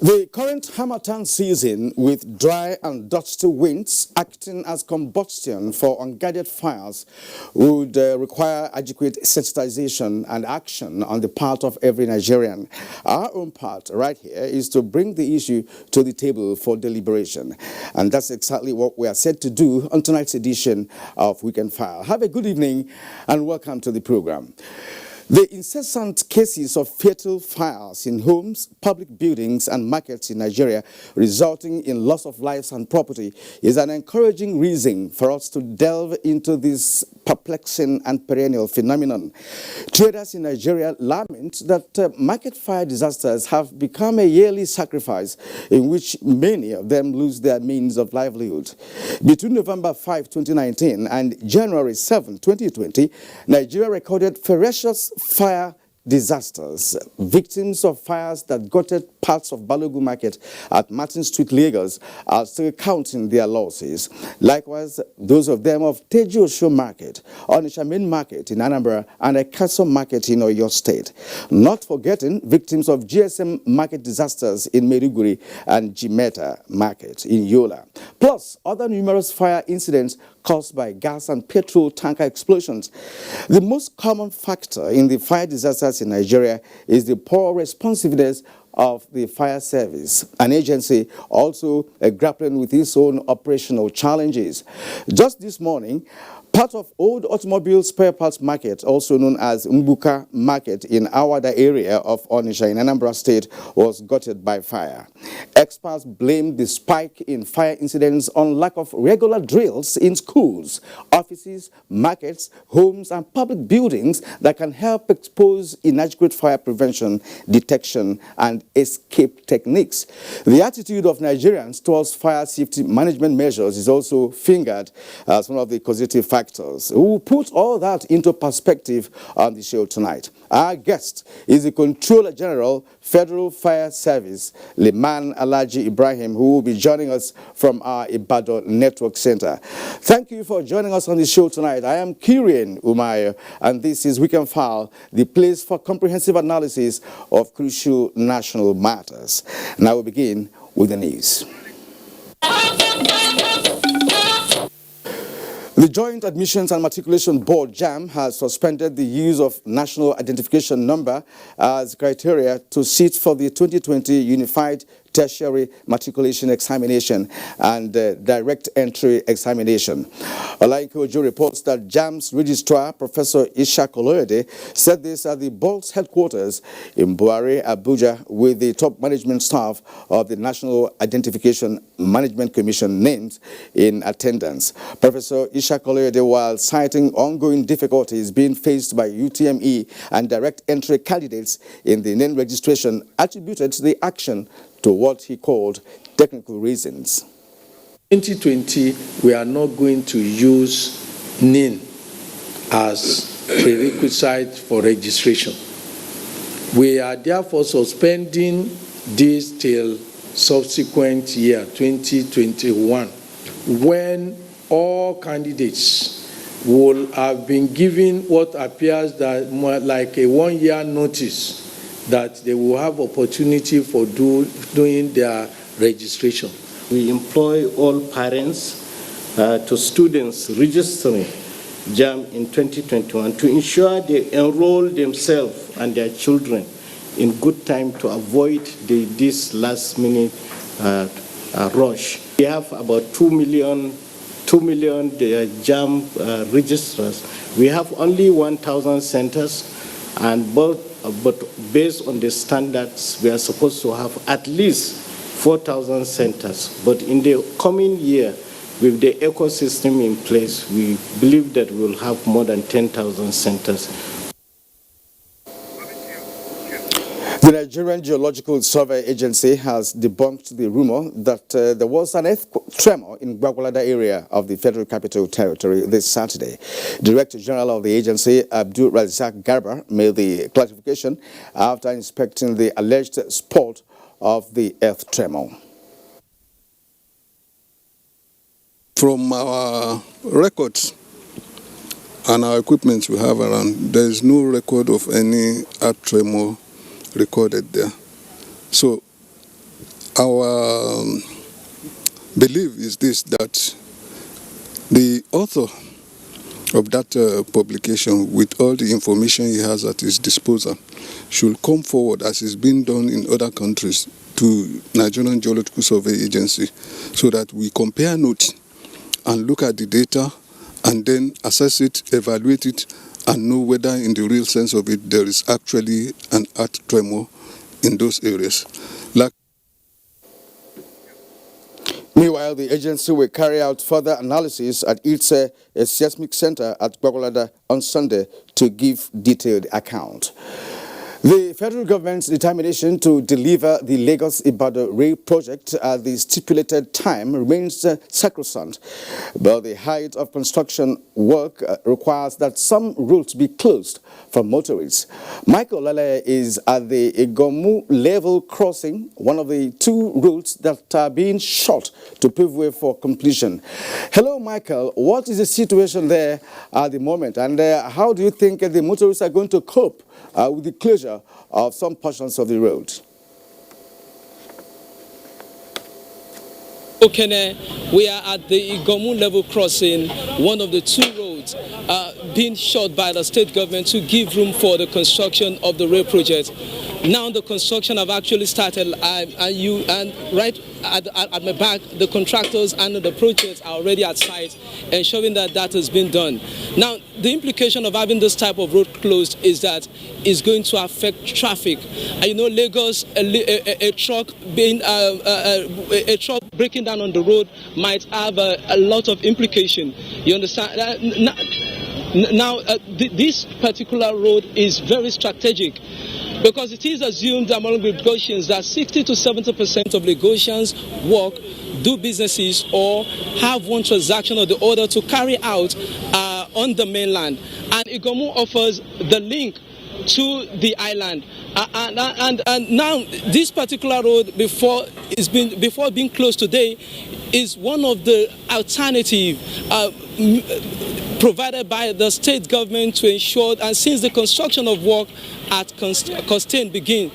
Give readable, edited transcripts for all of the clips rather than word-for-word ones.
The current harmattan season, with dry and dusty winds acting as combustion for unguided fires, would require adequate sensitization and action on the part of every Nigerian. Our own part right here is to bring the issue to the table for deliberation. And that's exactly what we are set to do on tonight's edition of Weekend File. Have a good evening and welcome to the program. The incessant cases of fatal fires in homes, public buildings and markets in Nigeria, resulting in loss of lives and property, is an encouraging reason for us to delve into this perplexing and perennial phenomenon. Traders in Nigeria lament that market fire disasters have become a yearly sacrifice in which many of them lose their means of livelihood. Between November 5, 2019 and January 7, 2020, Nigeria recorded ferocious fire disasters. Victims of fires that gutted parts of Balogun Market at Martin Street, Lagos, are still counting their losses. Likewise, those of them of Teji Osho Market, Onitsha Main Market in Anambra, and Ekaso Market in Oyo State. Not forgetting victims of GSM Market disasters in Maiduguri and Jimeta Market in Yola. Plus, other numerous fire incidents caused by gas and petrol tanker explosions. The most common factor in the fire disasters in Nigeria is the poor responsiveness of the fire service, an agency also grappling with its own operational challenges. Just this morning, part of Old Automobile Spare Parts Market, also known as Mbuka Market in Awada area of Onitsha in Anambra State, was gutted by fire. Experts blame the spike in fire incidents on lack of regular drills in schools, offices, markets, homes, and public buildings that can help expose inadequate fire prevention, detection, and escape techniques. The attitude of Nigerians towards fire safety management measures is also fingered as one of the causative factors. We will put all that into perspective on the show tonight. Our guest is the Controller General, Federal Fire Service, Liman Alhaji Ibrahim, who will be joining us from our Ibadan Network Center. Thank you for joining us on the show tonight. I am Kirin Umayo, and this is Weekend File, the place for comprehensive analysis of crucial national matters. Now we begin with the news. The Joint Admissions and Matriculation Board, JAMB, has suspended the use of National Identification Number as criteria to sit for the 2020 Unified Tertiary Matriculation Examination and Direct Entry Examination. Olaike Ojo reports that JAMB's registrar, Professor Ishaq Oloyede, said this at the board's headquarters in Buhari, Abuja, with the top management staff of the National Identification Management Commission named in attendance. Professor Ishaq Oloyede, while citing ongoing difficulties being faced by UTME and direct entry candidates in the name registration, attributed the action to what he called technical reasons. 2020, we are not going to use NIN as prerequisite for registration. We are therefore suspending this till subsequent year, 2021, when all candidates will have been given what appears that more like a 1 year notice that they will have opportunity for doing their registration. We employ all parents to students registering JAMB in 2021 to ensure they enroll themselves and their children in good time to avoid this last minute rush. We have about 2 million JAMB registrars. We have only 1,000 centers, and but based on the standards, we are supposed to have at least 4,000 centers. But in the coming year, with the ecosystem in place, we believe that we will have more than 10,000 centers. The Nigerian Geological Survey Agency has debunked the rumor that there was an earth tremor in Gwagwalada area of the Federal Capital Territory this Saturday. Director General of the agency, Abdul Razak Garba, made the clarification after inspecting the alleged spot of the earth tremor. From our records and our equipment we have around, there is no record of any earth tremor recorded there. So Our belief is this, that the author of that publication, with all the information he has at his disposal, should come forward, as is being done in other countries, to Nigerian Geological Survey Agency, so that we compare notes and look at the data and then assess it, evaluate it, and know whether in the real sense of it there is actually an earth tremor in those areas. Meanwhile, the agency will carry out further analysis at its seismic center at Gwagwalada on Sunday to give detailed account. The federal government's determination to deliver the Lagos-Ibadan rail project at the stipulated time remains sacrosanct, but the height of construction work requires that some routes be closed for motorists. Michael Lale is at the Igomu level crossing, one of the two routes that are being shot to pave way for completion. Hello, Michael. What is the situation there at the moment, and how do you think the motorists are going to cope with the closure of some portions of the road? Okay, we are at the Igomu level crossing, one of the two roads being shot by the state government to give room for the construction of the rail project. Now the construction have actually started, and right at my back, the contractors and the projects are already at site, ensuring that that has been done. Now, the implication of having this type of road closed is that it's going to affect traffic. And you know, Lagos, a truck breaking down on the road might have a lot of implication. You understand? Now, this particular road is very strategic, because it is assumed among Lagosians that 60 to 70% of Lagosians work, do businesses, or have one transaction or the other to carry out on the mainland. And Igomu offers the link to the island. And now this particular road, before being closed today, is one of the alternative provided by the state government to ensure, and since the construction of work at Costain began,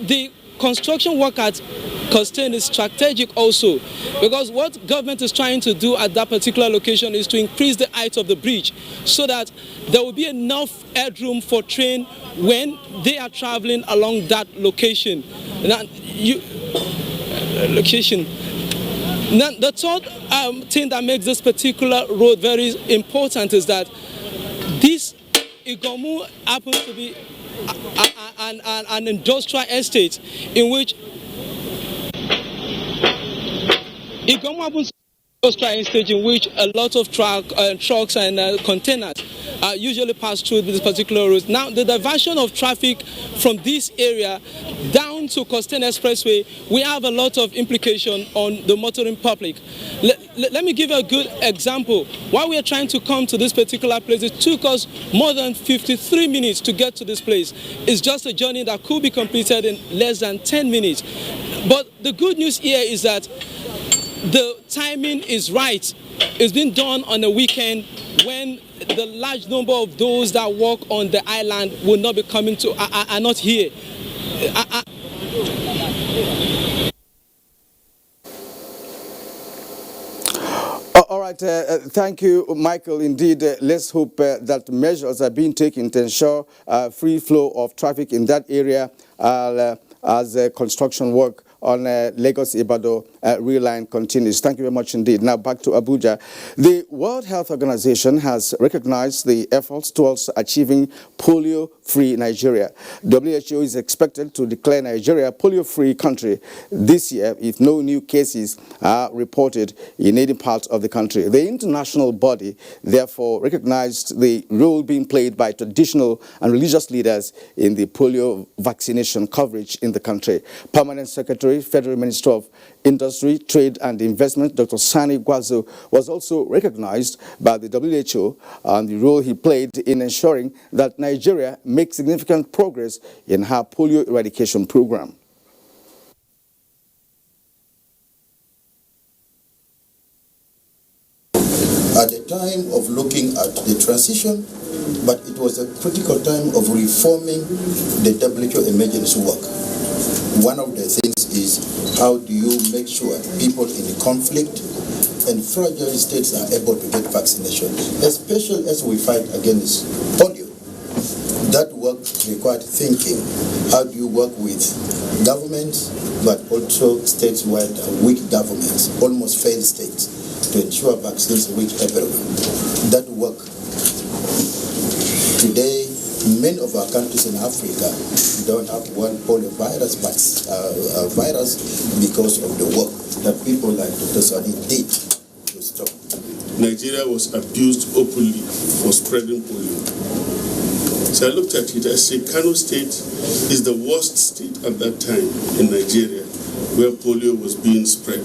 the construction work at Costain is strategic also, because what government is trying to do at that particular location is to increase the height of the bridge so that there will be enough headroom for train when they are traveling along that location. Now, Now, the third thing that makes this particular road very important is that this Igomu happens to be an industrial estate in which Igomu happens to be an industrial estate in which a lot of trucks and containers usually pass through this particular route. Now, the diversion of traffic from this area down to Costain Expressway, we have a lot of implication on the motoring public. Let me give you a good example. While we are trying to come to this particular place, it took us more than 53 minutes to get to this place. It's just a journey that could be completed in less than 10 minutes. But the good news here is that the timing is right. It's been done on a weekend when the large number of those that work on the island will not be coming to, are not here. All right, thank you, Michael. Indeed, let's hope that measures are being taken to ensure free flow of traffic in that area as construction work on Lagos-Ibadan rail line continues. Thank you very much indeed. Now back to Abuja. The World Health Organization has recognized the efforts towards achieving polio-free Nigeria. WHO is expected to declare Nigeria a polio-free country this year if no new cases are reported in any part of the country. The international body therefore recognized the role being played by traditional and religious leaders in the polio vaccination coverage in the country. Permanent Secretary, Federal Minister of Industry, Trade and Investment, Dr. Sani Gwazo, was also recognized by the WHO and the role he played in ensuring that Nigeria makes significant progress in her polio eradication program. At the time of looking at the transition, but it was a critical time of reforming the WHO emergency work. One of the things is how do you make sure people in conflict and fragile states are able to get vaccination, especially as we fight against polio. That work required thinking. How do you work with governments, but also states where there are weak governments, almost failed states, to ensure vaccines reach everyone? That work. Today, many of our countries in Africa don't have one polio virus, but virus because of the work that people like Dr. Sadi did to stop. Nigeria was abused openly for spreading polio. So I looked at it, I said Kano State is the worst state at that time in Nigeria where polio was being spread.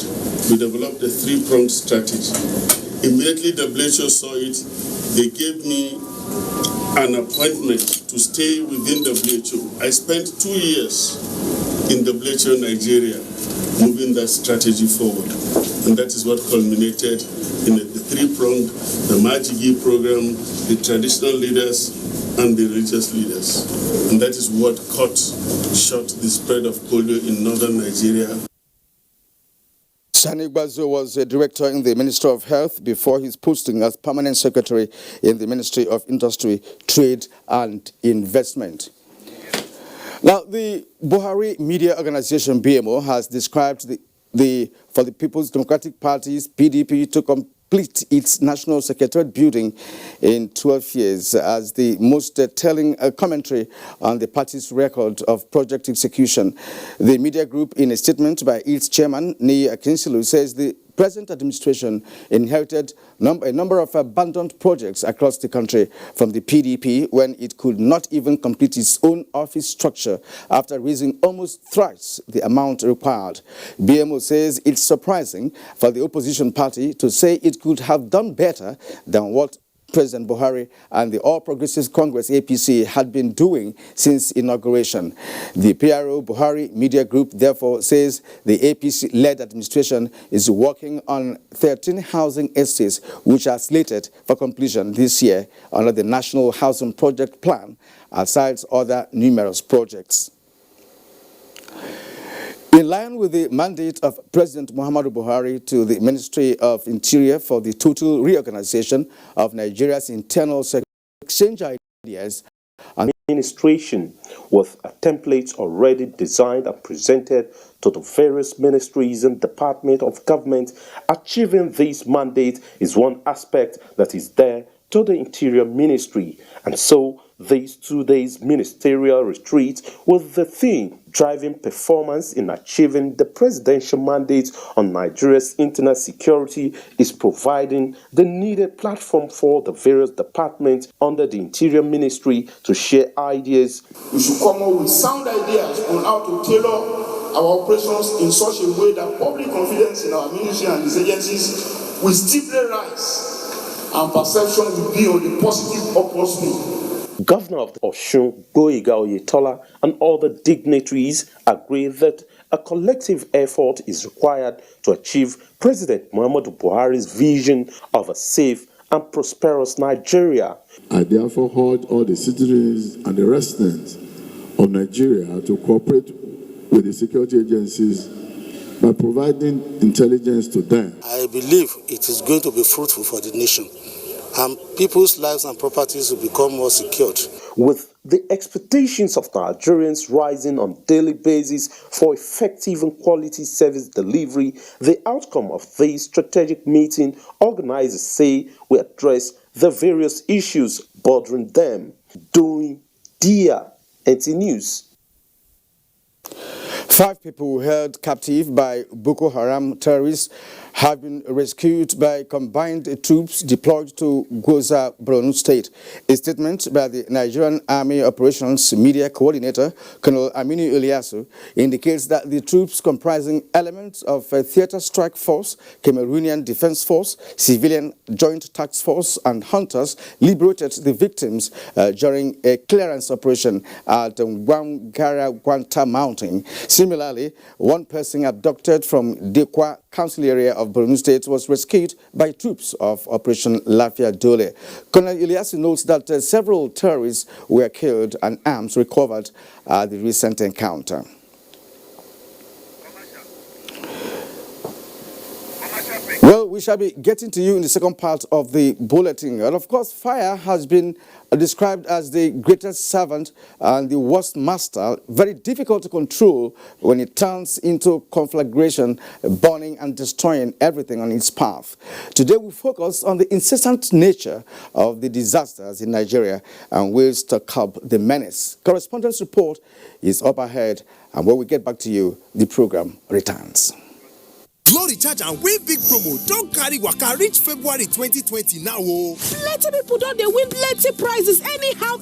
We developed a three-pronged strategy. Immediately WHO saw it, they gave me an appointment to stay within WHO. I spent 2 years in WHO Nigeria moving that strategy forward. And that is what culminated in the three-pronged, the Majigi program, the traditional leaders, and the religious leaders. And that is what cut short the spread of polio in northern Nigeria. Sani Gbazo was a director in the Ministry of Health before his posting as permanent secretary in the Ministry of Industry, Trade and Investment. Now, the Buhari Media Organization, BMO, has described for the People's Democratic Party's PDP to complete its national secretariat building in 12 years as the most telling commentary on the party's record of project execution. The media group, in a statement by its chairman, Niyi Akinsilu, says the present administration inherited a number of abandoned projects across the country from the PDP when it could not even complete its own office structure after raising almost thrice the amount required. BMO says it's surprising for the opposition party to say it could have done better than what President Buhari and the All Progressives Congress APC had been doing since inauguration. The PRO Buhari Media Group therefore says the APC-led administration is working on 13 housing estates which are slated for completion this year under the National Housing Project Plan, aside other numerous projects. In line with the mandate of President Muhammadu Buhari to the Ministry of Interior for the total reorganization of Nigeria's internal security, exchange ideas and administration with templates already designed and presented to the various ministries and departments of government. Achieving this mandate is one aspect that is there to the Interior Ministry, and so these 2 days ministerial retreat with the theme driving performance in achieving the presidential mandate on Nigeria's internal security is providing the needed platform for the various departments under the Interior Ministry to share ideas. We should come up with sound ideas on how to tailor our operations in such a way that public confidence in our ministry and its agencies will steeply rise and perception will be on the positive upward swing. Governor of Osun, Gboyega Oyetola, and other dignitaries agree that a collective effort is required to achieve President Muhammadu Buhari's vision of a safe and prosperous Nigeria. I therefore urge all the citizens and the residents of Nigeria to cooperate with the security agencies by providing intelligence to them. I believe it is going to be fruitful for the nation, and people's lives and properties will become more secured. With the expectations of Nigerians rising on a daily basis for effective and quality service delivery, the outcome of this strategic meeting, organizers say, will address the various issues bothering them. Doing Dia NT News. 5 people held captive by Boko Haram terrorists have been rescued by combined troops deployed to Gwoza, Borno State. A statement by the Nigerian Army Operations Media Coordinator, Colonel Aminu Ilyasu, indicates that the troops comprising elements of a Theater Strike Force, Cameroonian Defense Force, Civilian Joint Task Force, and hunters liberated the victims during a clearance operation at Gwangara Gwanta Mountain. Similarly, one person abducted from Dekwa Council area of Borno State was rescued by troops of Operation Lafia Dole. Colonel Ilyasu notes that several terrorists were killed and arms recovered at the recent encounter. we shall be getting to you in the second part of the bulletin. And of course, fire has been described as the greatest servant and the worst master, very difficult to control when it turns into conflagration, burning and destroying everything on its path. Today we focus on the incessant nature of the disasters in Nigeria and ways to curb the menace. Correspondence report is up ahead, and when we get back to you, the program returns. Glow Recharge and win big promo don carry waka reach February 2020 now o. Plenty people don dey win plenty prizes anyhow.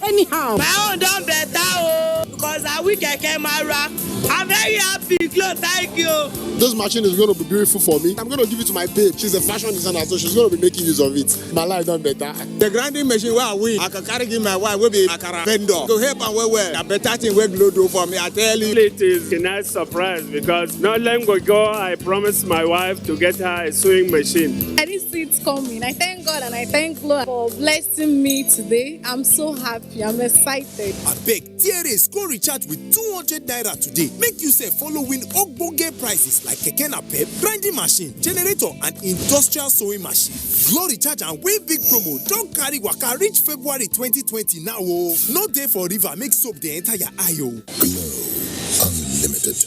My own don better o because I win keke mara. I'm very happy. Glow, thank you. This machine is going to be beautiful for me. I'm going to give it to my babe. She's a fashion designer, so she's going to be making use of it. My life done better. The grinding machine where I win, I can carry give my wife will be a vendor to help and well. A better thing where Glow do for me. I tell you. It is a nice surprise because not long ago I promised my wife to get her a sewing machine. I didn't see it coming. I thank God and I thank Glow for blessing me today. I'm so happy. I'm excited. I beg, TRS Glow Recharge with 200 naira today. Make you say following Ogbonge prices like Keke Napep, grinding machine, generator and industrial sewing machine. Glow Recharge and win big promo don carry waka reach February 2020 now o. No day for river make soap the entire aisle. Glow Unlimited.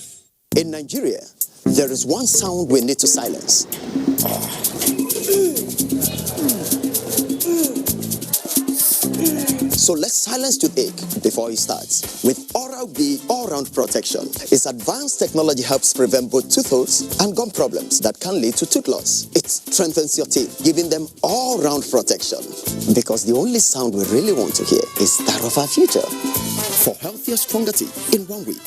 In Nigeria, there is one sound we need to silence. So let's silence toothache before it starts. With Oral-B All-Round Protection, its advanced technology helps prevent both tooth holes and gum problems that can lead to tooth loss. It strengthens your teeth, giving them all-round protection. Because the only sound we really want to hear is that of our future. For healthier, stronger teeth in 1 week.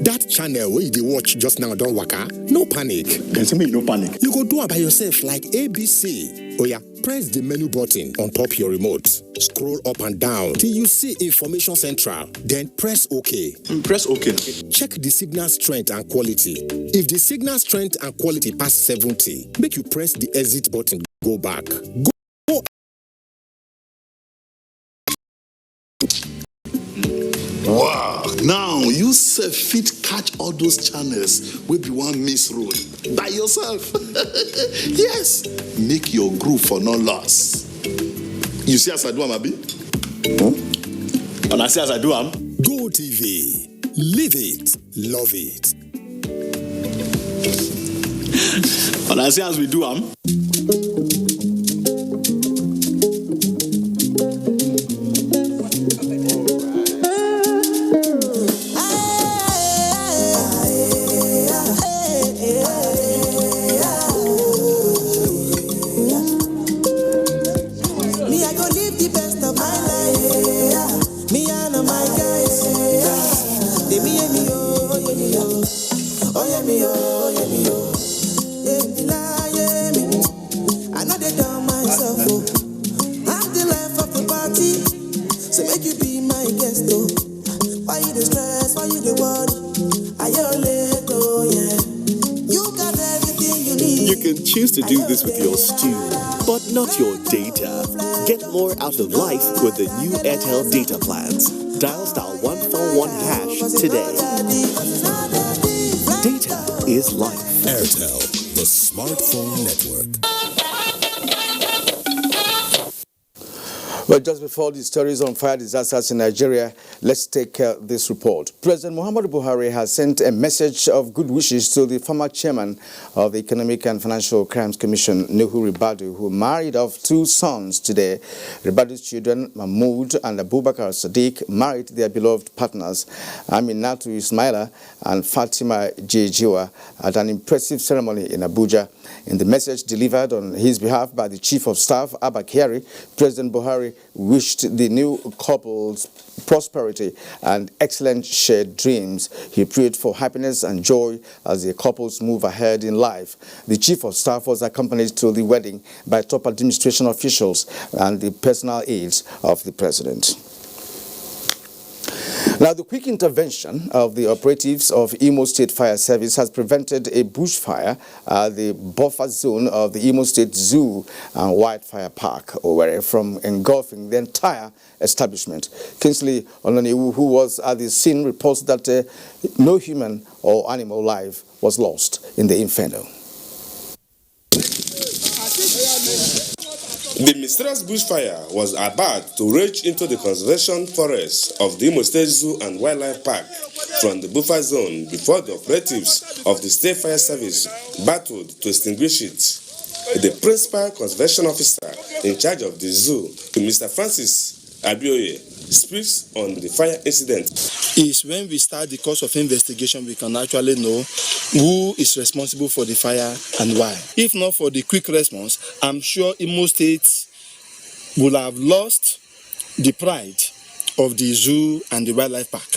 That channel where you watch just now don't waka, no panic. There's me no panic. You go do it by yourself like ABC. Oh yeah, press the menu button on top your remote. Scroll up and down till you see Information Central. Then press OK. Press OK. Check the signal strength and quality. If the signal strength and quality pass 70, make you press the exit button. Go back. Go. Wow, now you sef fit catch all those channels wey be one miss road by yourself. Yes, make your groove for no loss. You see as I do am, abi? And I see as I do am. Go TV, live it, love it. And I see as we do am. Choose to do this with your stew, but not your data. Get more out of life with the new Airtel data plans. Dial *141# today. Data is life. Airtel, the smartphone network. Well, just before the stories on fire disasters in Nigeria, let's take this report. President Muhammadu Buhari has sent a message of good wishes to the former chairman of the Economic and Financial Crimes Commission, Nuhu Ribadu, who married off 2 sons today. Ribadu's children, Mahmoud and Abubakar Sadiq, married their beloved partners, Aminatu Ismaila and Fatima Jiwa, at an impressive ceremony in Abuja. In the message delivered on his behalf by the Chief of Staff, Abba Kyari, President Buhari wished the new couples prosperity and excellent shared dreams. He prayed for happiness and joy as the couples move ahead in life. The Chief of Staff was accompanied to the wedding by top administration officials and the personal aides of the President. Now, the quick intervention of the operatives of Imo State Fire Service has prevented a bushfire at the buffer zone of the Imo State Zoo and Wildfire Park, Owerri, from engulfing the entire establishment. Kingsley Ononewu, who was at the scene, reports that no human or animal life was lost in the inferno. The mysterious bushfire was about to rage into the conservation forest of the Imo State Zoo and Wildlife Park from the buffer zone before the operatives of the State Fire Service battled to extinguish it. The principal conservation officer in charge of the zoo, Mr. Francis Abioye, speaks on the fire incident. Is when we start the course of investigation, we can actually know who is responsible for the fire and why. If not for the quick response, I'm sure Imo State will have lost the pride of the zoo and the wildlife park.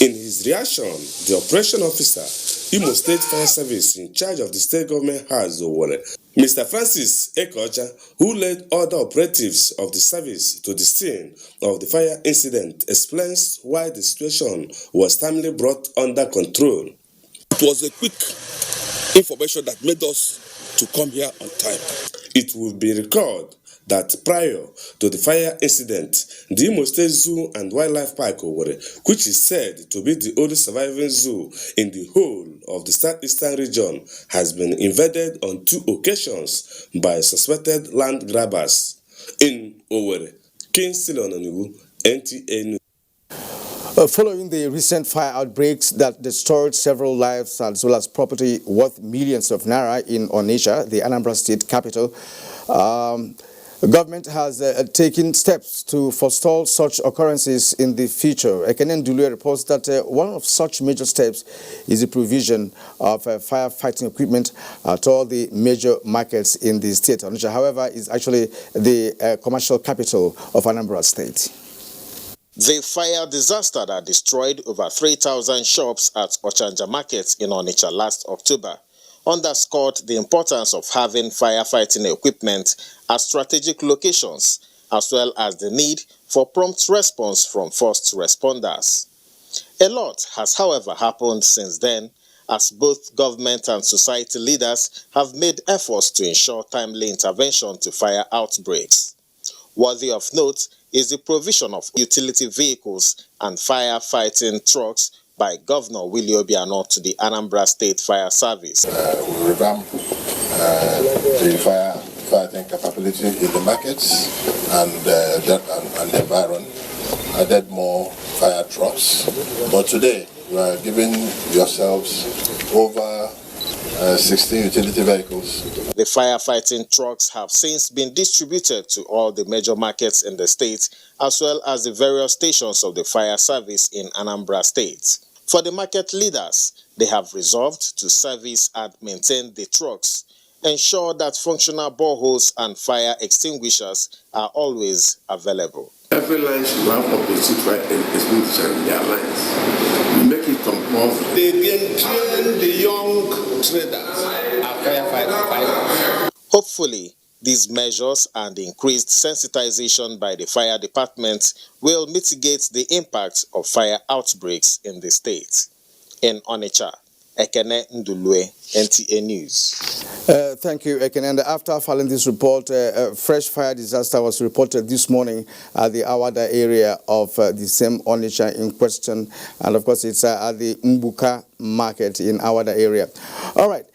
In his reaction, the operation officer, Imo State Fire Service in charge of the state government has Owerri, Mr. Francis Ekocha, who led other operatives of the service to the scene of the fire incident, explains why the situation was timely brought under control. It was a quick information that made us to come here on time. It will be recalled that prior to the fire incident, the Imo State Zoo and Wildlife Park, Owerri, which is said to be the only surviving zoo in the whole of the southeastern region, has been invaded on 2 occasions by suspected land grabbers. In Owerri, Kingsley Ononewu, NTA News. Following the recent fire outbreaks that destroyed several lives as well as property worth millions of naira in Onitsha, the Anambra State capital, the government has taken steps to forestall such occurrences in the future. Ekene Ndulue reports that one of such major steps is the provision of firefighting equipment at all the major markets in the state. Onitsha, however, is actually the commercial capital of Anambra State. The fire disaster that destroyed over 3,000 shops at Ochanja Market in Onitsha last October underscored the importance of having firefighting equipment at strategic locations, as well as the need for prompt response from first responders. A lot has, however, happened since then, as both government and society leaders have made efforts to ensure timely intervention to fire outbreaks. Worthy of note is the provision of utility vehicles and firefighting trucks by Governor Willie Obiano to the Anambra State Fire Service. We revamp the firefighting capability in the markets and the environment, added more fire trucks. But today, we are giving yourselves over 16 utility vehicles. The firefighting trucks have since been distributed to all the major markets in the state, as well as the various stations of the fire service in Anambra State. For the market leaders, they have resolved to service and maintain the trucks, ensure that functional boreholes and fire extinguishers are always available. Every line should have opposite fire extinguisher in their lines. We make it compulsory. They train the young traders at firefighting. Hopefully, these measures and the increased sensitization by the fire department will mitigate the impact of fire outbreaks in the state. In Onitsha, Ekene Ndulue, NTA News. Thank you, Ekene. And after filing this report, a fresh fire disaster was reported this morning at the Awada area of the same Onitsha in question. And of course, it's at the Mbuka market in Awada area. All right.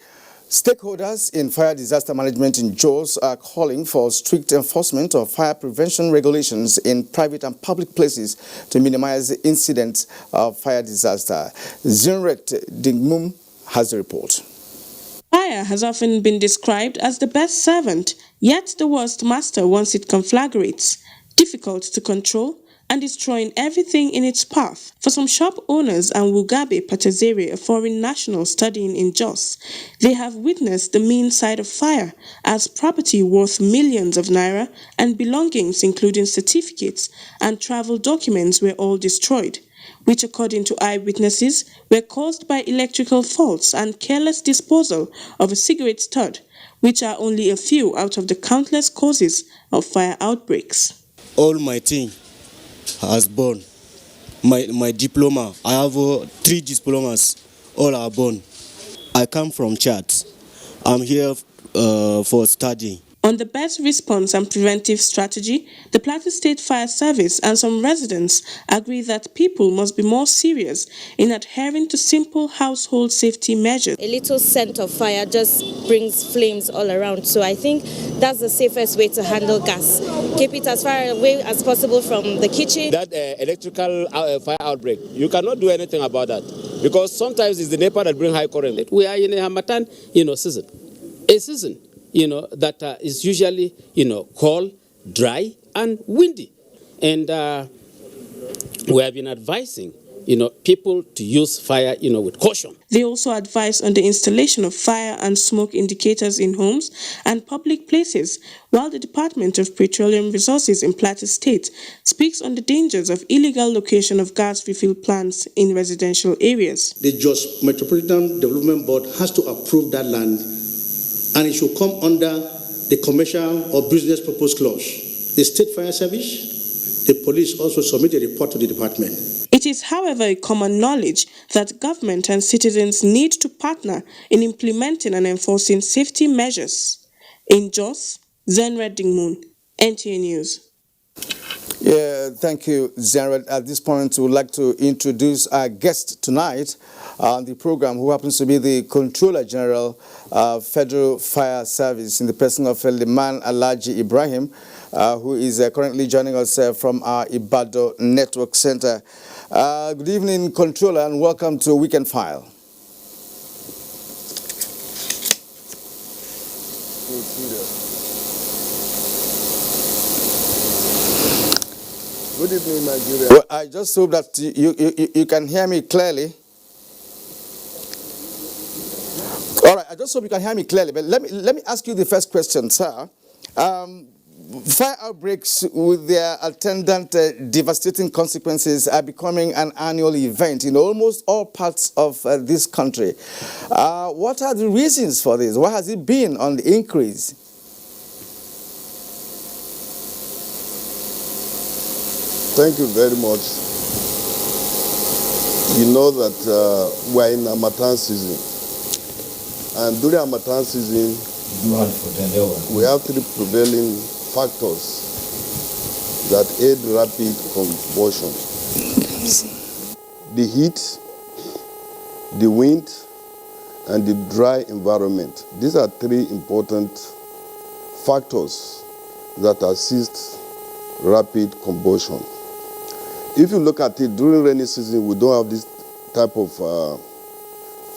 Stakeholders in fire disaster management in Jos are calling for strict enforcement of fire prevention regulations in private and public places to minimize the incidents of fire disaster. Zinret Dingmum has the report. Fire has often been described as the best servant, yet the worst master once it conflagrates, difficult to control and destroying everything in its path. For some shop owners and Wugabe Patazere, a foreign national studying in Jos, they have witnessed the mean side of fire, as property worth millions of naira and belongings including certificates and travel documents were all destroyed, which according to eyewitnesses were caused by electrical faults and careless disposal of a cigarette stud, which are only a few out of the countless causes of fire outbreaks. All my thing has burned. my diploma. I have 3 diplomas. All are born. I come from Chad. I'm here for study. On the best response and preventive strategy, the Plateau State Fire Service and some residents agree that people must be more serious in adhering to simple household safety measures. A little scent of fire just brings flames all around, so I think that's the safest way to handle gas. Keep it as far away as possible from the kitchen. That electrical fire outbreak, you cannot do anything about that because sometimes it's the NEPA that bring high current. We are in a Harmattan, season. A season, that is usually, cold, dry, and windy. And we have been advising, people to use fire, with caution. They also advise on the installation of fire and smoke indicators in homes and public places, while the Department of Petroleum Resources in Plateau State speaks on the dangers of illegal location of gas refill plants in residential areas. The Jos Metropolitan Development Board has to approve that land, and it should come under the commercial or business purpose clause. The State Fire Service, the police also submit a report to the department. It is, however, a common knowledge that government and citizens need to partner in implementing and enforcing safety measures. In Jos, Zenred Dingmoon, NTA News. Yeah, thank you, Zenred. At this point, we would like to introduce our guest tonight on the program, who happens to be the Controller General of Federal Fire Service in the person of Liman Alhaji Ibrahim, who is currently joining us from our Ibadan Network Center. Good evening, Controller, and welcome to Weekend File. Good evening, Nigeria. Well, I just hope that you can hear me clearly. All right, I just hope you can hear me clearly. But let me ask you the first question, sir. Fire outbreaks with their attendant devastating consequences are becoming an annual event in almost all parts of this country. What are the reasons for this? Why has it been on the increase? Thank you very much. You know that we are in Harmattan season. And during Harmattan season, we have 3 prevailing factors that aid rapid combustion. The heat, the wind, and the dry environment. These are 3 important factors that assist rapid combustion. If you look at it, during rainy season, we don't have this type of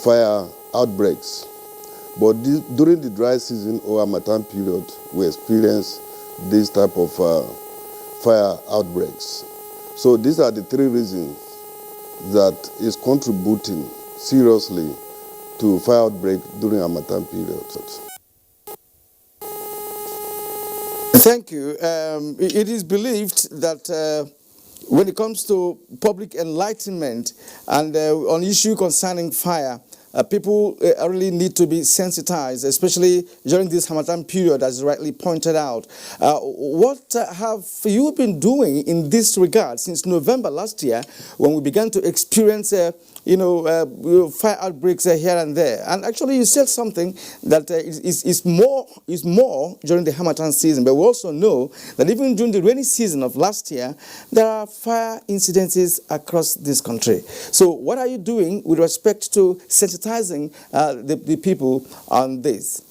fire outbreaks. But during the dry season or Harmattan period, we experience this type of fire outbreaks. So these are the 3 reasons that is contributing seriously to fire outbreak during Harmattan period. Thank you. It is believed that when it comes to public enlightenment and on issue concerning fire, people really need to be sensitized, especially during this Harmattan period, as rightly pointed out. What have you been doing in this regard since November last year, when we began to experience fire outbreaks here and there? And actually, you said something that is more during the Harmattan season, but we also know that even during the rainy season of last year, there are fire incidences across this country. So what are you doing with respect to sensitizing the people on this?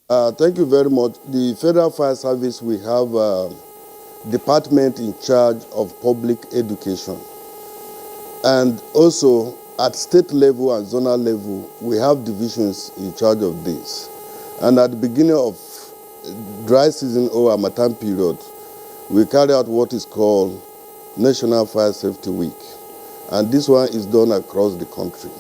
Thank you very much. The Federal Fire Service, we have a department in charge of public education. And also at state level and zonal level, we have divisions in charge of this. And at the beginning of dry season or Harmattan period, we carry out what is called National Fire Safety Week. And this one is done across the country.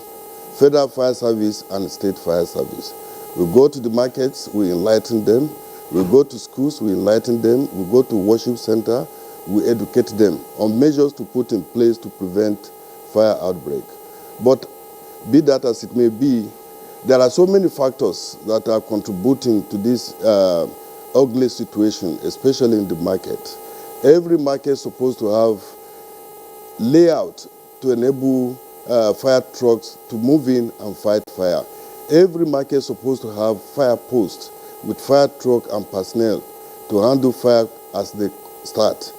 Federal Fire Service and State Fire Service. We go to the markets, we enlighten them. We go to schools, we enlighten them. We go to worship center, we educate them on measures to put in place to prevent fire outbreak. But be that as it may be, there are so many factors that are contributing to this ugly situation, especially in the market. Every market is supposed to have layout to enable fire trucks to move in and fight fire. Every market is supposed to have fire posts with fire truck and personnel to handle fire as they start.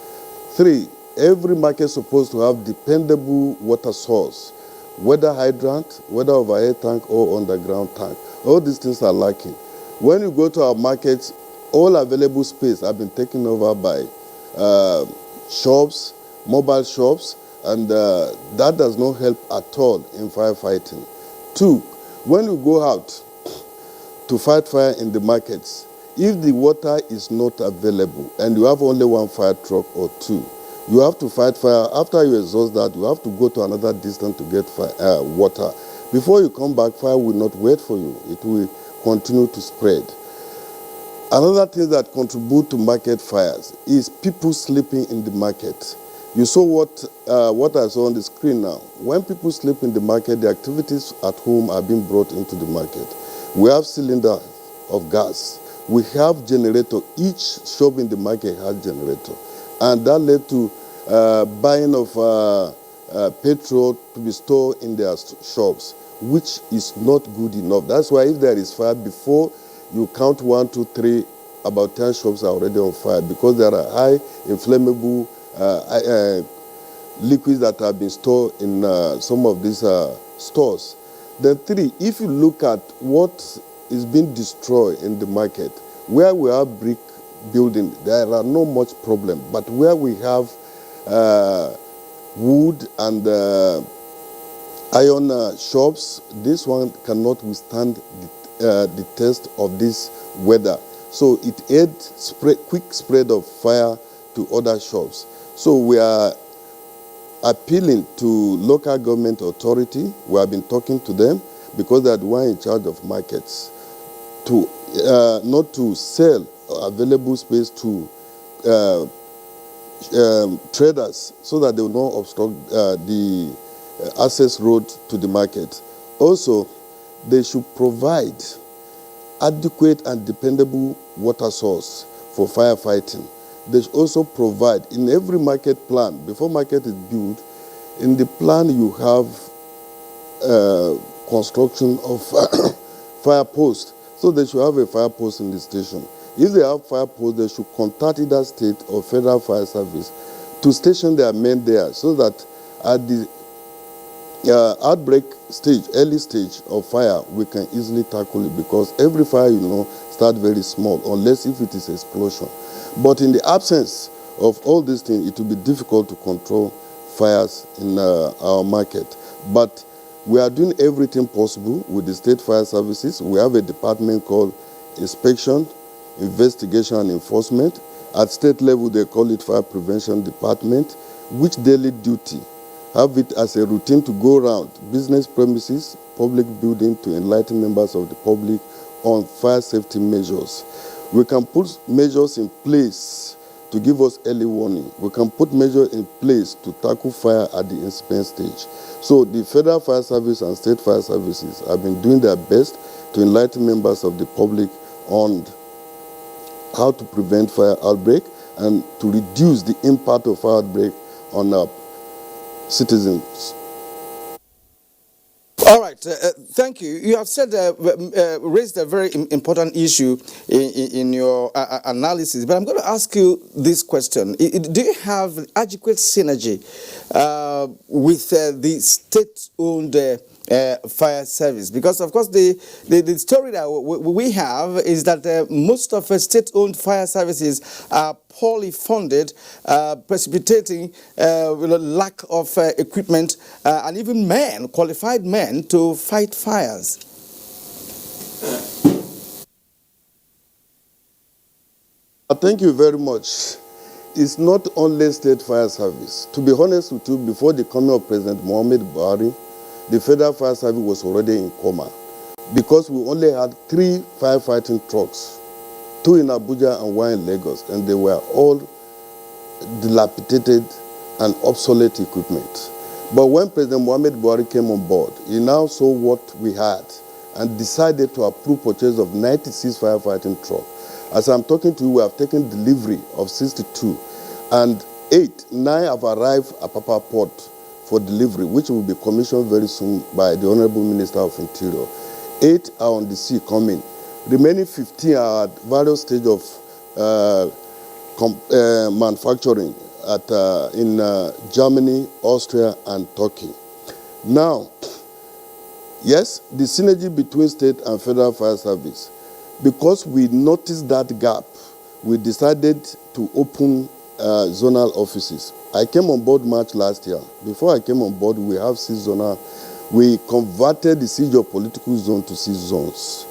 3, every market is supposed to have dependable water source, whether hydrant, whether overhead tank or underground tank. All these things are lacking. When you go to our markets, all available space have been taken over by shops, mobile shops, and that does not help at all in firefighting. 2, when you go out to fight fire in the markets, if the water is not available and you have only 1 fire truck or 2, you have to fight fire. After you exhaust that, you have to go to another distance to get water. Before you come back, fire will not wait for you. It will continue to spread. Another thing that contribute to market fires is people sleeping in the market. You saw what I saw on the screen now. When people sleep in the market, the activities at home are being brought into the market. We have cylinder of gas. We have generator. Each shop in the market has generator. And that led to buying of petrol to be stored in their shops, which is not good enough. That's why if there is fire, before you count 1, 2, 3, about 10 shops are already on fire because there are high inflammable liquids that have been stored in some of these stores. Then 3, if you look at what is being destroyed in the market, where we have brick building, there are no much problem. But where we have wood and iron shops, this one cannot withstand the test of this weather. So it aids quick spread of fire to other shops. So we are appealing to local government authority. We have been talking to them because they are the one in charge of markets, to not to sell available space to traders so that they will not obstruct the access road to the market. Also, they should provide adequate and dependable water source for firefighting. They should also provide in every market plan, before market is built, in the plan you have construction of fire post. So they should have a fire post in the station. If they have fire post, they should contact either state or federal fire service to station their men there so that at the outbreak stage, early stage of fire, we can easily tackle it because every fire, starts very small unless if it is explosion. But in the absence of all these things, it will be difficult to control fires in our market. But we are doing everything possible with the state fire services. We have a department called Inspection, Investigation and Enforcement. At state level, they call it Fire Prevention Department, which daily duty have it as a routine to go around business premises, public building to enlighten members of the public on fire safety measures. We can put measures in place to give us early warning. We can put measures in place to tackle fire at the incident stage. So the Federal Fire Service and State Fire Services have been doing their best to enlighten members of the public on how to prevent fire outbreak and to reduce the impact of fire outbreak on our citizens. All right, thank you. You have said raised a very important issue in your analysis, but I'm going to ask you this question. Do you have adequate synergy with the state-owned fire service? Because, of course, the story that we have is that most of the state-owned fire services are poorly funded, precipitating lack of equipment and even men, qualified men, to fight fires. Thank you very much. It's not only state fire service. To be honest with you, before the coming of President Muhammad Buhari, the Federal Fire Service was already in coma because we only had 3 firefighting trucks, 2 in Abuja and 1 in Lagos, and they were all dilapidated and obsolete equipment. But when President Muhammad Buhari came on board, he now saw what we had and decided to approve purchase of 96 firefighting trucks. As I'm talking to you, we have taken delivery of 62, and 9 have arrived at Papa Port for delivery, which will be commissioned very soon by the Honorable Minister of Interior. 8 are on the sea coming. Remaining 15 are at various stages of manufacturing in Germany, Austria, and Turkey. Now, yes, the synergy between state and federal fire service, because we noticed that gap, we decided to open zonal offices. I came on board March last year. Before I came on board, we have 6 zonal. We converted the siege of political zone to 6 zones.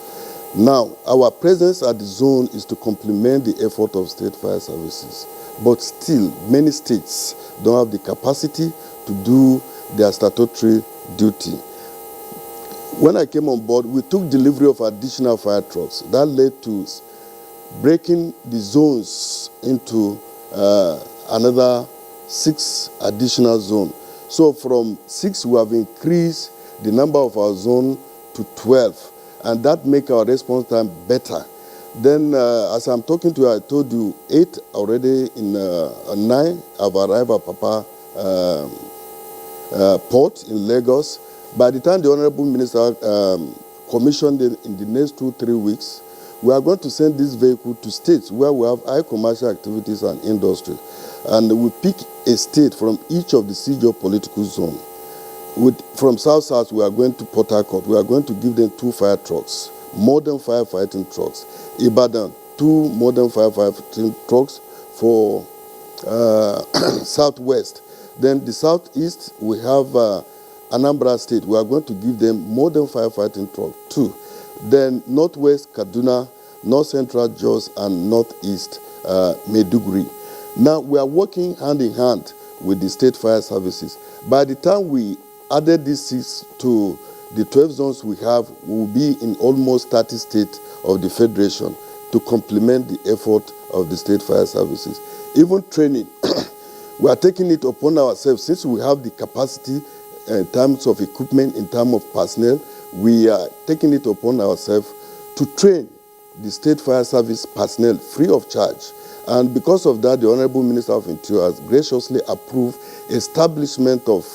Now, our presence at the zone is to complement the effort of state fire services. But still, many states don't have the capacity to do their statutory duty. When I came on board, we took delivery of additional fire trucks. That led to breaking the zones into another 6 additional zones. So from 6, we have increased the number of our zone to 12. And that makes our response time better. Then, as I'm talking to you, I told you 8 already in 9 have arrived at Papa Port in Lagos. By the time the Honorable Minister commissioned it in the next 2-3 weeks, we are going to send this vehicle to states where we have high commercial activities and industry. And we pick a state from each of the siege of political zone. From South-South, we are going to Port Harcourt. We are going to give them 2 fire trucks, modern firefighting trucks. Ibadan, 2 modern firefighting trucks for Southwest. Then the Southeast, we have Anambra State. We are going to give them modern firefighting trucks, 2. Then Northwest, Kaduna, North Central, Jos, and Northeast, Maiduguri. Now, we are working hand in hand with the state fire services. By the time we added these 6 to the 12 zones we have, we will be in almost 30 states of the Federation to complement the effort of the state fire services. Even training, we are taking it upon ourselves. Since we have the capacity in terms of equipment, in terms of personnel, we are taking it upon ourselves to train the state fire service personnel free of charge. And because of that, the Honorable Minister of Interior has graciously approved establishment of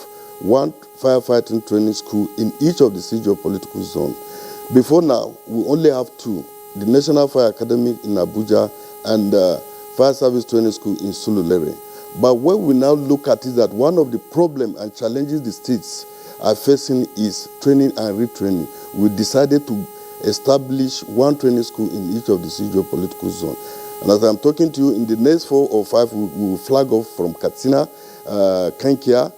1 firefighting training school in each of the siege of political zone. Before now, we only have 2, the National Fire Academy in Abuja and Fire Service Training School in Surulere. But what we now look at is that one of the problems and challenges the states are facing is training and retraining. We decided to establish 1 training school in each of the siege of political zone. And as I'm talking to you, in the next 4 or 5, we will flag off from Katsina, Kankia,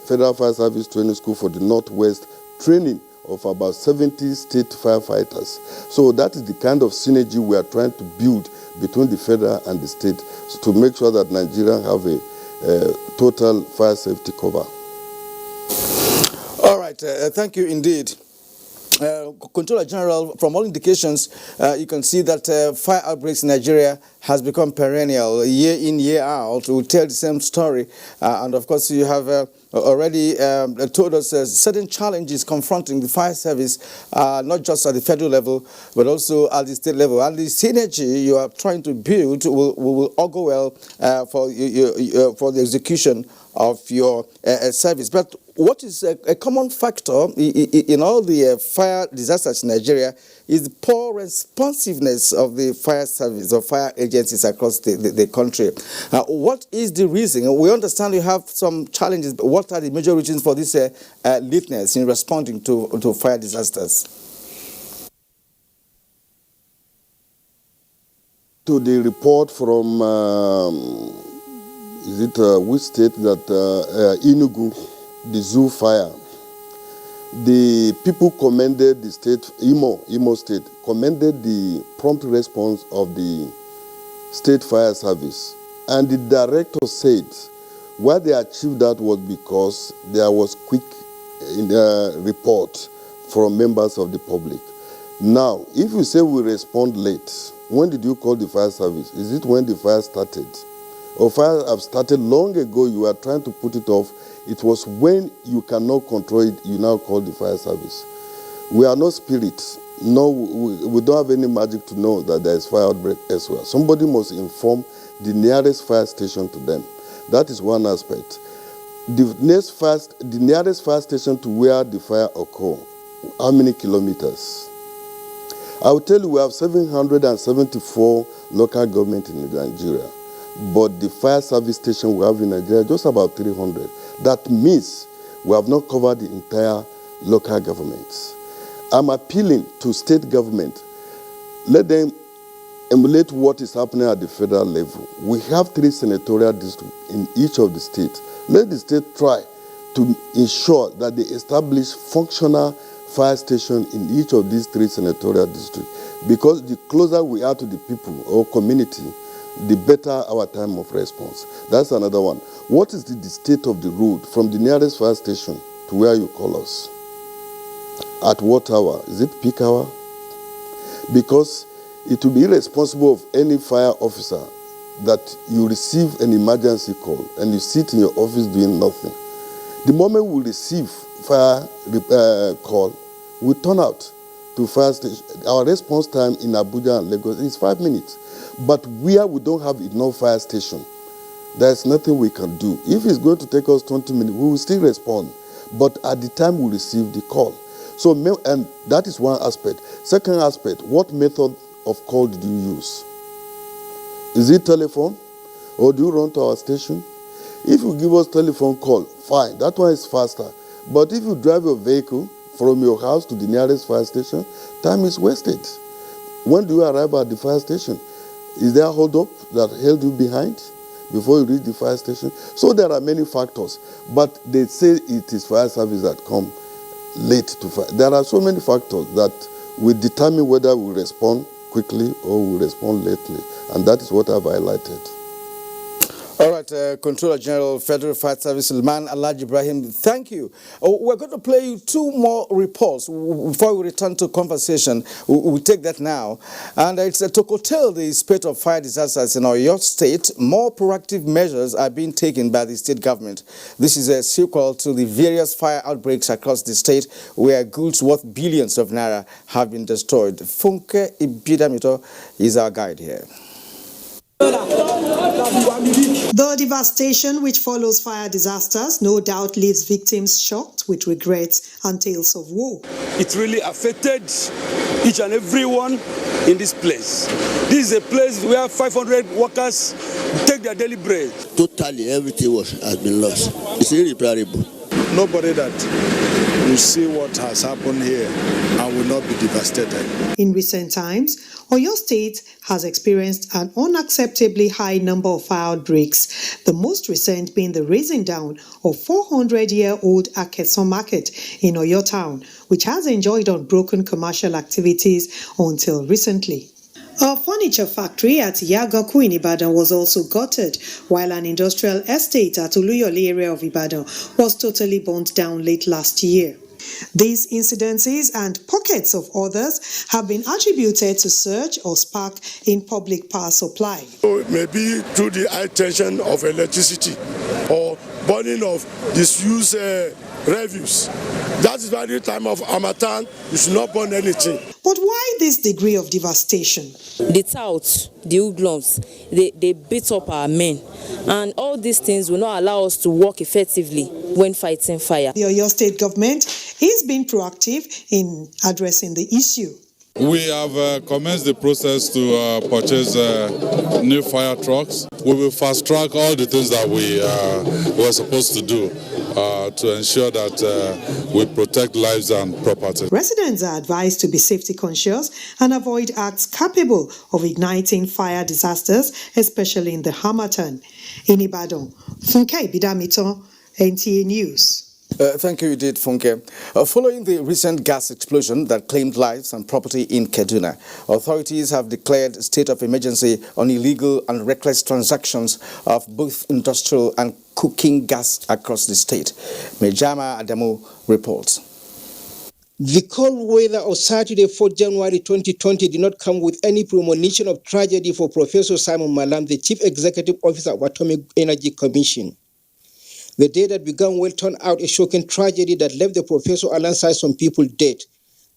Federal Fire Service Training School for the Northwest, training of about 70 state firefighters. So that is the kind of synergy we are trying to build between the federal and the state to make sure that Nigeria have a total fire safety cover. All right, thank you indeed. Controller General, from all indications, you can see that fire outbreaks in Nigeria has become perennial, year in, year out. We'll tell the same story. And of course, you have already told us certain challenges confronting the fire service, not just at the federal level, but also at the state level. And the synergy you are trying to build will augur well for the execution of your service. But what is a common factor in all the fire disasters in Nigeria is the poor responsiveness of the fire service or fire agencies across the country. What is the reason? We understand you have some challenges, but what are the major reasons for this lateness in responding to fire disasters? To the report from, which state that Enugu, the zoo fire, the people commended the state, Imo State, commended the prompt response of the state fire service. And the director said why they achieved that was because there was quick report from members of the public. Now, if you say we respond late, when did you call the fire service? Is it when the fire started? Or fire have started long ago, you are trying to put it off. It was when you cannot control it, you now call the fire service. We are not spirits. No, we don't have any magic to know that there is fire outbreak elsewhere. Somebody must inform the nearest fire station to them. That is one aspect. The nearest fire station to where the fire occurred, how many kilometers? I will tell you, we have 774 local government in Nigeria, but the fire service station we have in Nigeria just about 300. That means we have not covered the entire local governments. I'm appealing to state government, let them emulate what is happening at the federal level. We have 3 senatorial districts in each of the states. Let the state try to ensure that they establish functional fire station in each of these 3 senatorial districts, because the closer we are to the people or community, the better our time of response. That's another one. What is the state of the road from the nearest fire station to where you call us? At what hour? Is it peak hour? Because it will be irresponsible of any fire officer that you receive an emergency call and you sit in your office doing nothing. The moment we receive fire call, we turn out to fire station. Our response time in Abuja and Lagos is 5 minutes. But where we don't have enough fire station, there's nothing we can do. If it's going to take us 20 minutes, we will still respond. But at the time we receive the call. So, and that is one aspect. Second aspect, what method of call did you use? Is it telephone? Or do you run to our station? If you give us telephone call, fine, that one is faster. But if you drive your vehicle from your house to the nearest fire station, time is wasted. When do you arrive at the fire station? Is there a hold-up that held you behind before you reach the fire station? So there are many factors, but they say it is fire service that come late to fire. There are so many factors that will determine whether we respond quickly or we respond lately, and that is what I've highlighted. All right, Controller General, Federal Fire Service, Sulman Alhaji Ibrahim, thank you. We're going to play you 2 more reports before we return to conversation. We'll take that now. And it's to curtail the spate of fire disasters in Oyo State. More proactive measures are being taken by the state government. This is a sequel to the various fire outbreaks across the state where goods worth billions of naira have been destroyed. Funke Ibidamito is our guide here. The devastation which follows fire disasters no doubt leaves victims shocked with regrets and tales of woe. It really affected each and everyone in this place. This is a place where 500 workers take their daily bread. Totally everything has been lost. It's irreparable. Nobody that will see what has happened here and will not be devastated. In recent times, Oyo State has experienced an unacceptably high number of fire outbreaks, the most recent being the razing down of 400-year-old Akeson Market in Oyo Town, which has enjoyed unbroken commercial activities until recently. A furniture factory at Yagaku in Ibadan was also gutted, while an industrial estate at Oluyole area of Ibadan was totally burnt down late last year. These incidences and pockets of others have been attributed to surge or spark in public power supply. So maybe through the high tension of electricity or burning of disused refuse. That is why the time of Harmattan, you should not burn anything. But why this degree of devastation? The touts, the hoodlums, they beat up our men. And all these things will not allow us to work effectively when fighting fire. The Oyo State government is being proactive in addressing the issue. We have commenced the process to purchase new fire trucks. We will fast track all the things that we were supposed to do to ensure that we protect lives and property. Residents are advised to be safety conscious and avoid acts capable of igniting fire disasters, especially in the Harmattan. In Ibadan, Funke Ibidamito, NTA News. Thank you, Edith Funke. Following the recent gas explosion that claimed lives and property in Kaduna, authorities have declared a state of emergency on illegal and reckless transactions of both industrial and cooking gas across the state. Mejama Adamu reports. The cold weather of Saturday, 4 January 2020 did not come with any premonition of tragedy for Professor Simon Malam, the Chief Executive Officer of Atomic Energy Commission. The day that began well turned out a shocking tragedy that left the professor alongside some people dead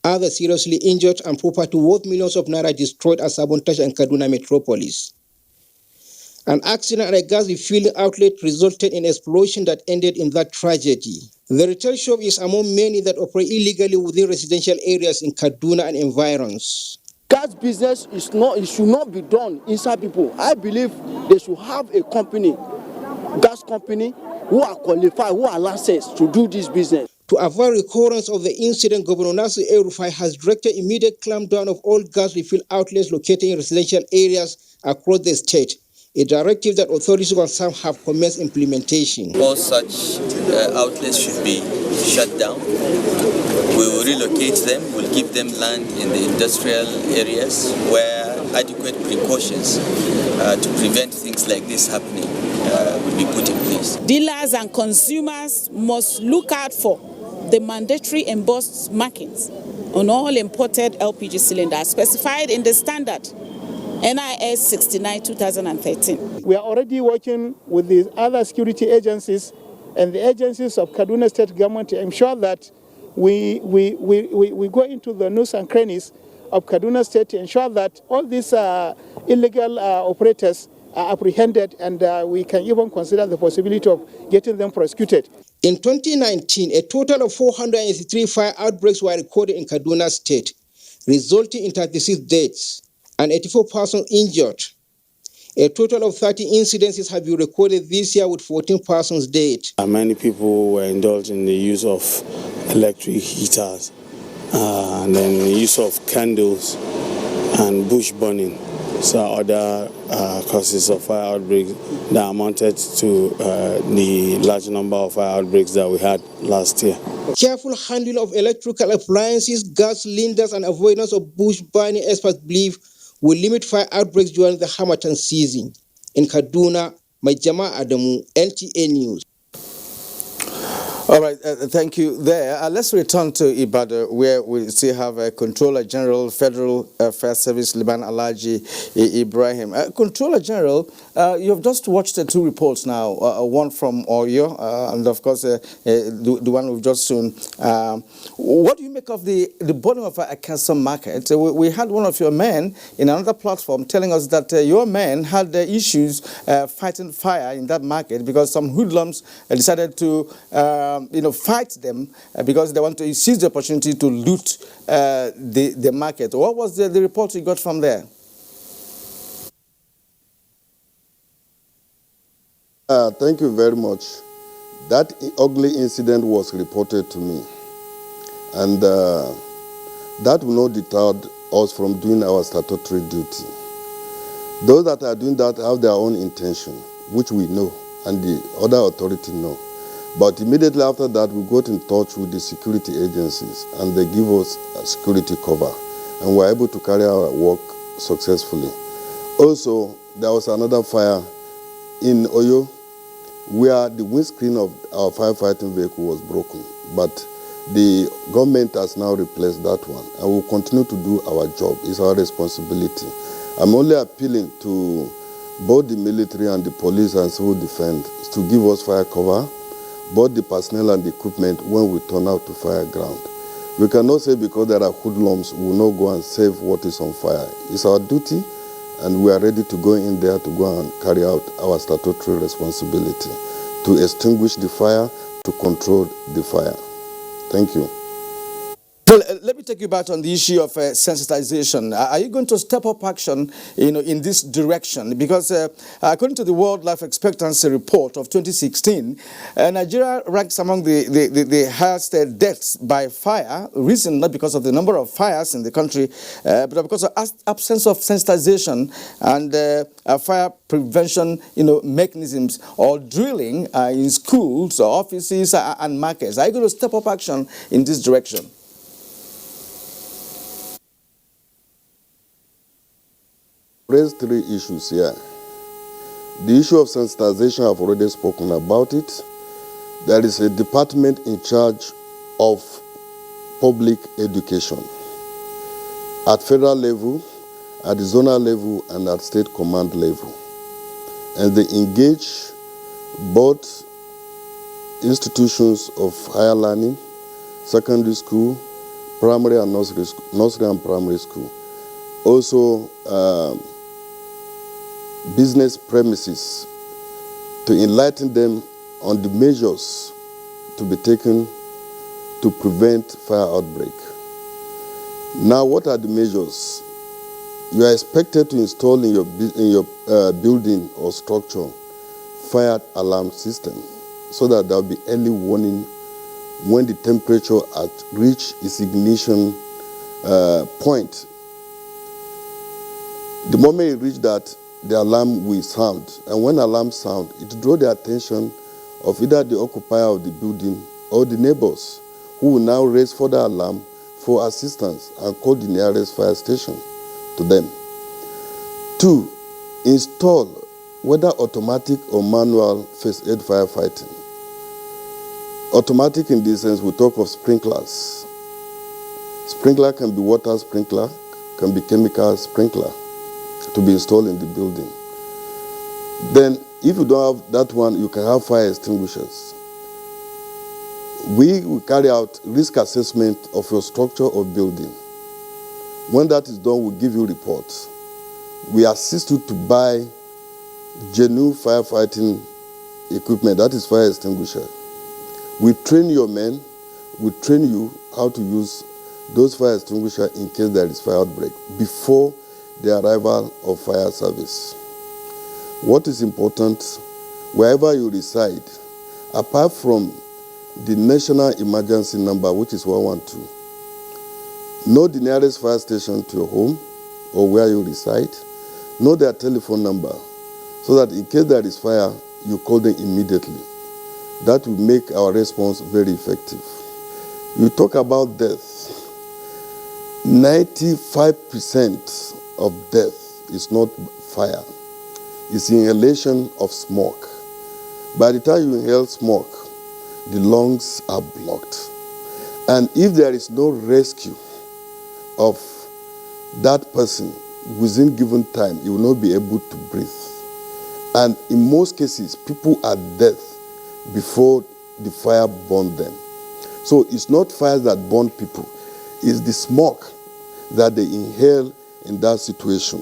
others seriously injured, and property worth millions of naira destroyed at Sabotage and Kaduna metropolis. An accident at a gas refueling outlet resulted in an explosion that ended in that tragedy. The retail shop is among many that operate illegally within residential areas in Kaduna and environs. Gas business it should not be done inside people. I believe they should have a company, gas company, who are qualified, who are licensed to do this business. To avoid recurrence of the incident, Governor Nasir El-Rufai has directed immediate clampdown of all gas refill outlets located in residential areas across the state, a directive that authorities concerned have commenced implementation. All such outlets should be shut down. We will relocate them, we'll give them land in the industrial areas where adequate precautions to prevent things like this happening will be put in place. Dealers and consumers must look out for the mandatory embossed markings on all imported LPG cylinders specified in the standard NIS 69/2013. We are already working with the other security agencies and the agencies of Kaduna State government to ensure that we go into the nooks and crannies of Kaduna State to ensure that all these illegal operators are apprehended, and we can even consider the possibility of getting them prosecuted. In 2019, a total of 483 fire outbreaks were recorded in Kaduna State, resulting in 36 deaths and 84 persons injured. A total of 30 incidences have been recorded this year with 14 persons dead. Many people were indulged in the use of electric heaters and then the use of candles and bush burning. So other causes of fire outbreaks that amounted to the large number of fire outbreaks that we had last year. Careful handling of electrical appliances, gas cylinders, and avoidance of bush burning, experts believe, will limit fire outbreaks during the Harmattan season. In Kaduna, Majama Adamu, NTA News. All right, thank you there. Let's return to Ibadan, where we still have Controller General, Federal Affairs Service, Liban Alhaji Ibrahim. Controller General, you have just watched the two reports now, one from Oyo, and of course the one we've just seen. What do you make of the burning of a custom market? We had one of your men in another platform telling us that your men had issues fighting fire in that market because some hoodlums decided to fight them because they want to seize the opportunity to loot the market. What was the report you got from there? Thank you very much. That ugly incident was reported to me, and that will not deter us from doing our statutory duty. Those that are doing that have their own intention, which we know, and the other authority know. But immediately after that, we got in touch with the security agencies, and they give us a security cover, and we're able to carry our work successfully. Also, there was another fire in Oyo, where the windscreen of our firefighting vehicle was broken, but the government has now replaced that one, and we'll continue to do our job. It's our responsibility. I'm only appealing to both the military and the police and civil defense to give us fire cover, both the personnel and the equipment when we turn out to fire ground. We cannot say because there are hoodlums, we will not go and save what is on fire. It's our duty, and we are ready to go in there to go and carry out our statutory responsibility to extinguish the fire, to control the fire. Thank you. Well, let me take you back on the issue of sensitization. Are you going to step up action, in this direction? Because according to the World Life Expectancy Report of 2016, Nigeria ranks among the highest deaths by fire. Reason not because of the number of fires in the country, but because of absence of sensitization and fire prevention, mechanisms or drilling in schools or offices and markets. Are you going to step up action in this direction? Raised three issues here. The issue of sensitization, I've already spoken about it. There is a department in charge of public education at federal level, at the zonal level, and at state command level. And they engage both institutions of higher learning, secondary school, primary and nursery and primary school. Also, business premises, to enlighten them on the measures to be taken to prevent fire outbreak. Now, what are the measures? You are expected to install in your building or structure fire alarm system so that there will be early warning when the temperature has reached its ignition point. The moment it reaches that, the alarm will sound, and when alarm sound, it draws the attention of either the occupier of the building or the neighbors, who will now raise further alarm for assistance and call the nearest fire station to them. 2, install whether automatic or manual first aid firefighting. Automatic in this sense, we talk of sprinklers. Sprinkler can be water sprinkler, can be chemical sprinkler to be installed in the building. Then, if you don't have that one, you can have fire extinguishers. We will carry out risk assessment of your structure or building. When that is done, we'll give you reports. We assist you to buy genuine firefighting equipment, that is fire extinguisher. We train your men, we train you how to use those fire extinguishers in case there is fire outbreak before the arrival of fire service. What is important, wherever you reside, apart from the national emergency number, which is 112, know the nearest fire station to your home or where you reside, know their telephone number, so that in case there is fire, you call them immediately. That will make our response very effective. You talk about death. 95% of death is not fire. It's inhalation of smoke. By the time you inhale smoke, the lungs are blocked. And if there is no rescue of that person within given time, you will not be able to breathe. And in most cases, people are dead before the fire burned them. So it's not fire that burn people, it's the smoke that they inhale in that situation.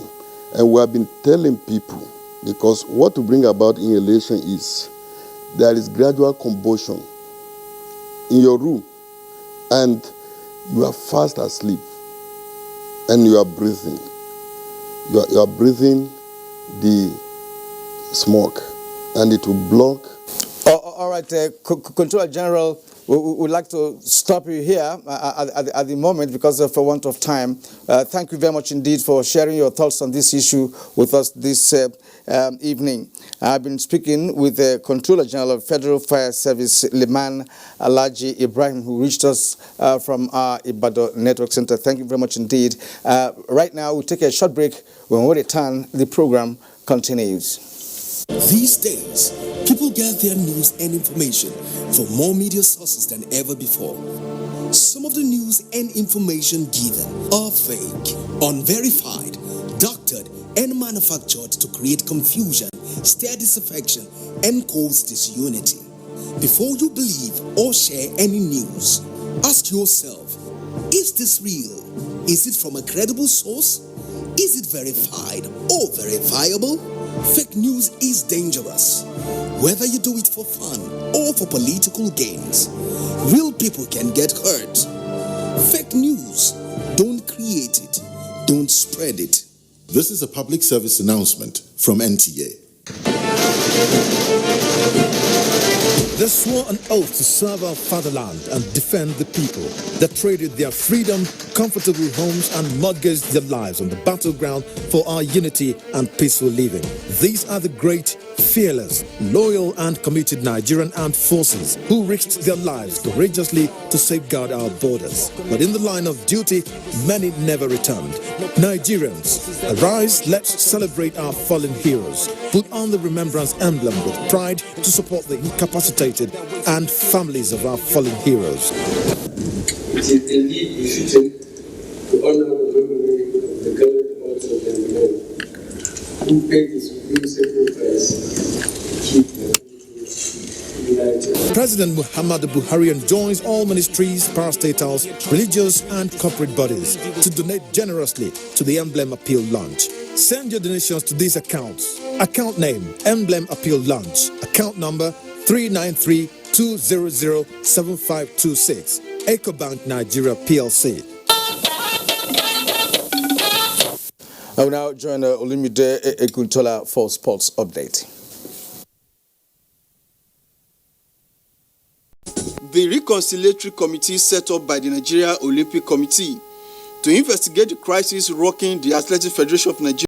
And we have been telling people, because what to bring about inhalation is there is gradual combustion in your room, and you are fast asleep, and you are breathing. You are breathing the smoke, and it will block. All right, Controller General, we would like to stop you here at the moment because of a want of time. Thank you very much indeed for sharing your thoughts on this issue with us this evening. I've been speaking with the Controller General of Federal Fire Service, Liman Alhaji Ibrahim, who reached us from our Ibadan Network Center. Thank you very much indeed. Right now, we'll take a short break. When we return, the program continues. These days, people get their news and information from more media sources than ever before. Some of the news and information given are fake, unverified, doctored, and manufactured to create confusion, stir disaffection, and cause disunity. Before you believe or share any news, ask yourself, is this real? Is it from a credible source? Is it verified or verifiable? Fake news is dangerous, whether you do it for fun or for political gains. Real people can get hurt. Fake news, don't create it, don't spread it. This is a public service announcement from NTA. They swore an oath to serve our fatherland and defend the people. They traded their freedom, comfortable homes, and mortgaged their lives on the battleground for our unity and peaceful living. These are the great, fearless, loyal, and committed Nigerian armed forces who risked their lives courageously to safeguard our borders. But in the line of duty, many never returned. Nigerians, arise, let's celebrate our fallen heroes. Put on the remembrance emblem with pride to support the incapacitated and families of our fallen heroes. It is indeed befitting to honor the memory of the gallant hearts of the men who paid the supreme sacrifice to keep the country in President Muhammadu Buhari enjoins all ministries, parastatals, religious and corporate bodies to donate generously to the Emblem Appeal Launch. Send your donations to these accounts. Account name, Emblem Appeal Launch. Account number 393-200-7526. EcoBank Nigeria PLC. I will now join Olumide Ekuntola for Sports Update. The Reconciliatory Committee set up by the Nigeria Olympic Committee to investigate the crisis rocking the Athletic Federation of Nigeria